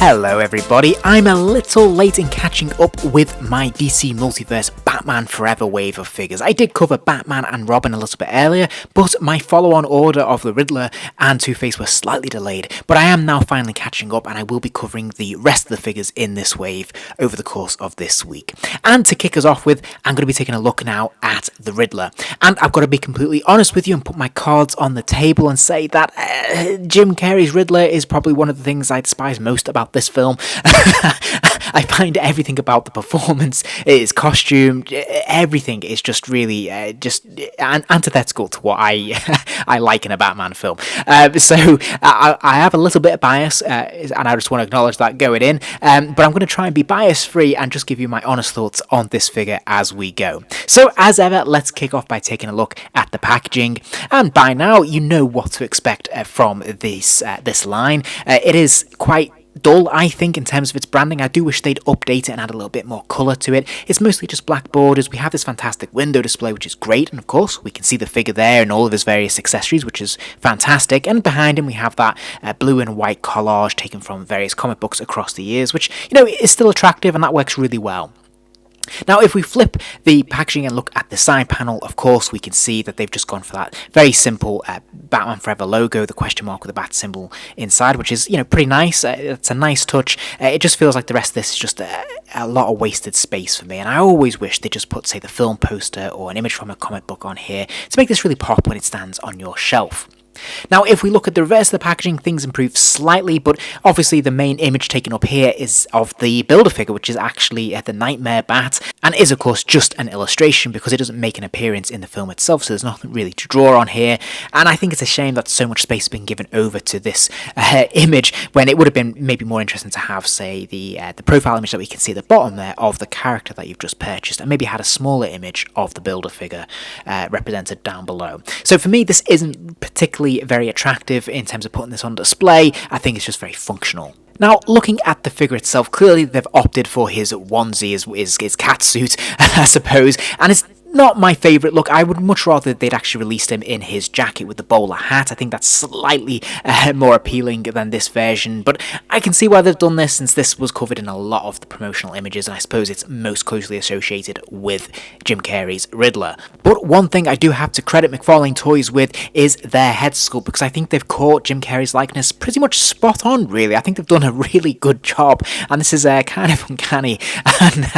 Hello everybody, I'm a little late in catching up with my DC Multiverse Batman Forever wave of figures. I did cover Batman and Robin a little bit earlier, but my follow-on order of the Riddler and Two-Face were slightly delayed, but I am now finally catching up and I will be covering the rest of the figures in this wave over the course of this week. And to kick us off with, I'm going to be taking a look now at the Riddler. And I've got to be completely honest with you and put my cards on the table and say that Jim Carrey's Riddler is probably one of the things I despise most about this film. I find everything about the performance, his costume, everything is just really antithetical to what I like in a Batman film. So I have a little bit of bias, and I just want to acknowledge that going in. But I'm going to try and be bias-free and just give you my honest thoughts on this figure as we go. So as ever, let's kick off by taking a look at the packaging. And by now, you know what to expect from this line. It is quite dull, I think, in terms of its branding. I do wish they'd update it and add a little bit more colour to it. It's mostly just black borders. We have this fantastic window display, which is great, and of course we can see the figure there and all of his various accessories, which is fantastic. And behind him we have that blue and white collage taken from various comic books across the years, which, you know, is still attractive, and that works really well. Now, if we flip the packaging and look at the side panel, of course, we can see that they've just gone for that very simple Batman Forever logo, the question mark with the bat symbol inside, which is, you know, pretty nice. It's a nice touch. It just feels like the rest of this is just a lot of wasted space for me, and I always wish they just put, say, the film poster or an image from a comic book on here to make this really pop when it stands on your shelf. Now, if we look at the reverse of the packaging, things improve slightly, but obviously the main image taken up here is of the Build-A-Figure, which is actually the Nightmare Bat, and is of course just an illustration because it doesn't make an appearance in the film itself, so there's nothing really to draw on here. And I think it's a shame that so much space has been given over to this image, when it would have been maybe more interesting to have, say, the profile image that we can see at the bottom there of the character that you've just purchased, and maybe had a smaller image of the Build-A-Figure represented down below. So for me, this isn't particularly very attractive in terms of putting this on display. I think it's just very functional. Now, looking at the figure itself, clearly they've opted for his onesie, his cat suit, I suppose, and it's not my favourite look. I would much rather they'd actually released him in his jacket with the bowler hat. I think that's slightly more appealing than this version, but I can see why they've done this, since this was covered in a lot of the promotional images, and I suppose it's most closely associated with Jim Carrey's Riddler. But one thing I do have to credit McFarlane Toys with is their head sculpt, because I think they've caught Jim Carrey's likeness pretty much spot on, really. I think they've done a really good job, and this is kind of uncanny, and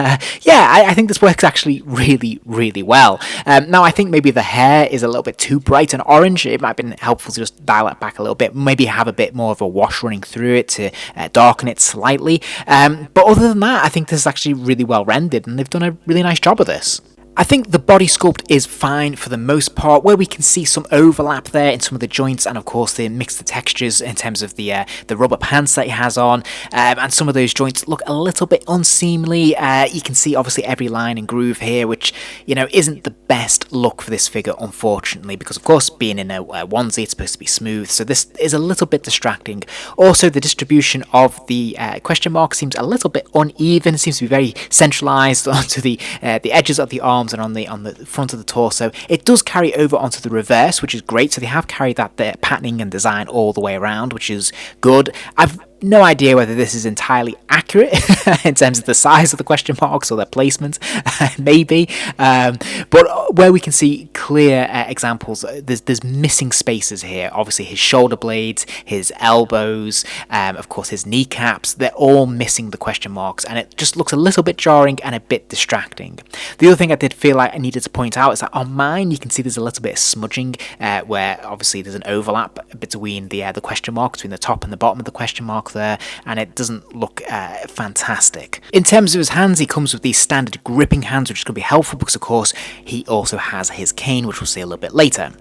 yeah, I think this works actually really, really well. Now, I think maybe the hair is a little bit too bright and orange. It might have been helpful to just dial it back a little bit, maybe have a bit more of a wash running through it to darken it slightly. But other than that, I think this is actually really well rendered, and they've done a really nice job of this. I think the body sculpt is fine for the most part, where we can see some overlap there in some of the joints, and of course they mix the textures in terms of the rubber pants that he has on, and some of those joints look a little bit unseemly. You can see obviously every line and groove here, which, you know, isn't the best look for this figure, unfortunately, because of course being in a onesie, it's supposed to be smooth, so this is a little bit distracting. Also, the distribution of the question mark seems a little bit uneven. It seems to be very centralized onto the edges of the arm and on the front of the torso. It does carry over onto the reverse, which is great, so they have carried that patterning and design all the way around, which is good. I've no idea whether this is entirely accurate in terms of the size of the question marks or their placement, maybe, but where we can see clear examples, there's missing spaces here. Obviously his shoulder blades, his elbows, of course his kneecaps, they're all missing the question marks, and it just looks a little bit jarring and a bit distracting. The other thing I did feel like I needed to point out is that on mine you can see there's a little bit of smudging, where obviously there's an overlap between the question mark, between the top and the bottom of the question mark there, and it doesn't look fantastic. In terms of his hands, he comes with these standard gripping hands, which is going to be helpful because of course he also has his cane, which we'll see a little bit later.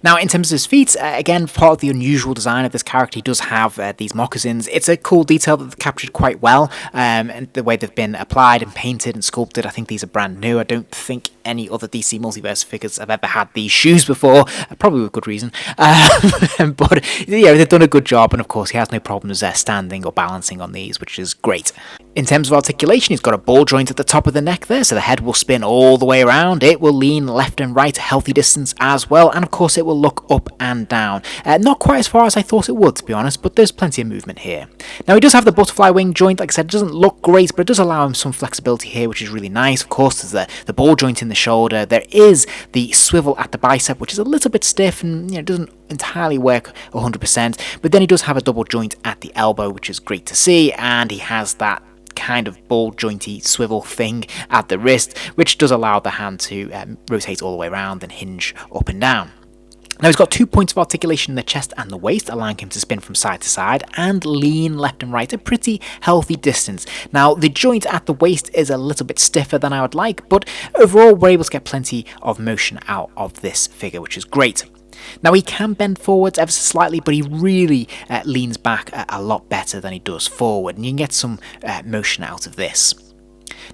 Now, in terms of his feet, again, part of the unusual design of this character, he does have these moccasins. It's a cool detail that they've captured quite well, and the way they've been applied and painted and sculpted. I think these are brand new. I don't think any other DC Multiverse figures have ever had these shoes before, probably with good reason. But yeah, they've done a good job, and of course he has no problems standing or balancing on these, which is great. In terms of articulation, he's got a ball joint at the top of the neck there, so the head will spin all the way around. It will lean left and right a healthy distance as well, and of course it will look up and down. Not quite as far as I thought it would, to be honest, but there's plenty of movement here. Now he does have the butterfly wing joint. Like I said, it doesn't look great, but it does allow him some flexibility here, which is really nice. Of course, there's the ball joint in the shoulder. There is the swivel at the bicep, which is a little bit stiff and doesn't entirely work 100%, but then he does have a double joint at the elbow, which is great to see, and he has that kind of ball jointy swivel thing at the wrist, which does allow the hand to rotate all the way around and hinge up and down. Now he's got 2 points of articulation in the chest and the waist, allowing him to spin from side to side and lean left and right a pretty healthy distance. Now the joint at the waist is a little bit stiffer than I would like, but overall we're able to get plenty of motion out of this figure, which is great. Now he can bend forwards ever so slightly, but he really leans back a lot better than he does forward, and you can get some motion out of this.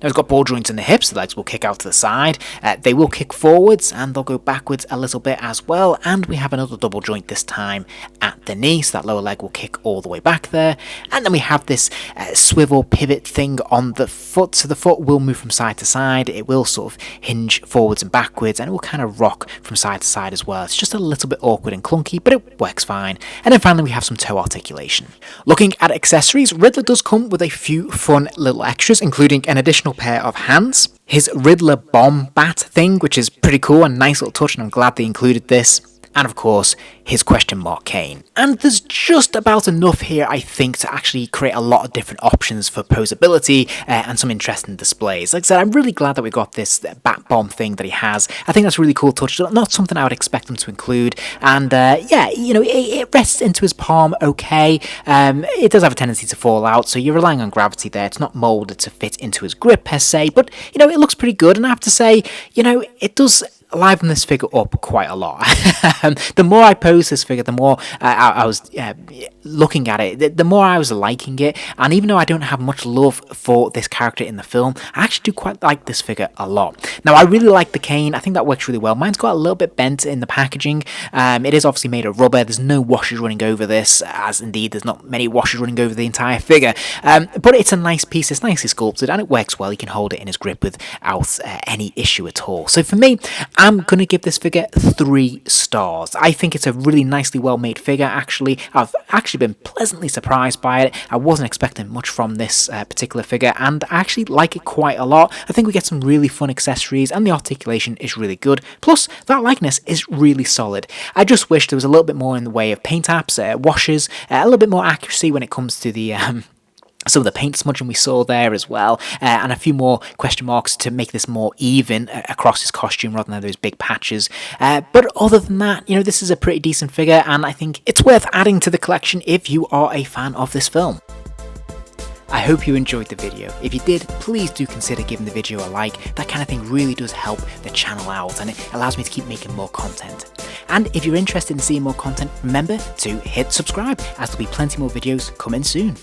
Now he's got ball joints in the hips, the legs will kick out to the side, they will kick forwards and they'll go backwards a little bit as well, and we have another double joint this time at the knee, so that lower leg will kick all the way back there, and then we have this swivel pivot thing on the foot, so the foot will move from side to side, it will sort of hinge forwards and backwards, and it will kind of rock from side to side as well. It's just a little bit awkward and clunky, but it works fine. And then finally we have some toe articulation. Looking at accessories, Riddler does come with a few fun little extras, including an additional pair of hands, his Riddler bomb bat thing, which is pretty cool and nice little touch, and I'm glad they included this, and of course his question mark cane. And there's just about enough here, I think, to actually create a lot of different options for posability and some interesting displays. Like I said, I'm really glad that we got this bat bomb thing that he has. I think that's a really cool touch, not something I would expect him to include, and yeah, it rests into his palm okay. It does have a tendency to fall out, so you're relying on gravity there. It's not moulded to fit into his grip per se, but it looks pretty good, and I have to say, it does liven this figure up quite a lot. The more I pose this figure, the more I was looking at it, the more I was liking it, and even though I don't have much love for this character in the film, I actually do quite like this figure a lot. Now I really like the cane, I think that works really well. Mine's got a little bit bent in the packaging, it is obviously made of rubber, there's no washers running over this, as indeed there's not many washers running over the entire figure, but it's a nice piece, it's nicely sculpted, and it works well. You can hold it in his grip without any issue at all. So for me, I'm going to give this figure 3 stars. I think it's a really nicely well made figure, actually. I've actually been pleasantly surprised by it. I wasn't expecting much from this particular figure, and I actually like it quite a lot. I think we get some really fun accessories, and the articulation is really good. Plus, that likeness is really solid. I just wish there was a little bit more in the way of paint apps, washes, a little bit more accuracy when it comes to the some of the paint smudging we saw there as well, and a few more question marks to make this more even across his costume rather than those big patches. But other than that, this is a pretty decent figure, and I think it's worth adding to the collection if you are a fan of this film. I hope you enjoyed the video. If you did, please do consider giving the video a like. That kind of thing really does help the channel out, and it allows me to keep making more content. And if you're interested in seeing more content, remember to hit subscribe, as there'll be plenty more videos coming soon.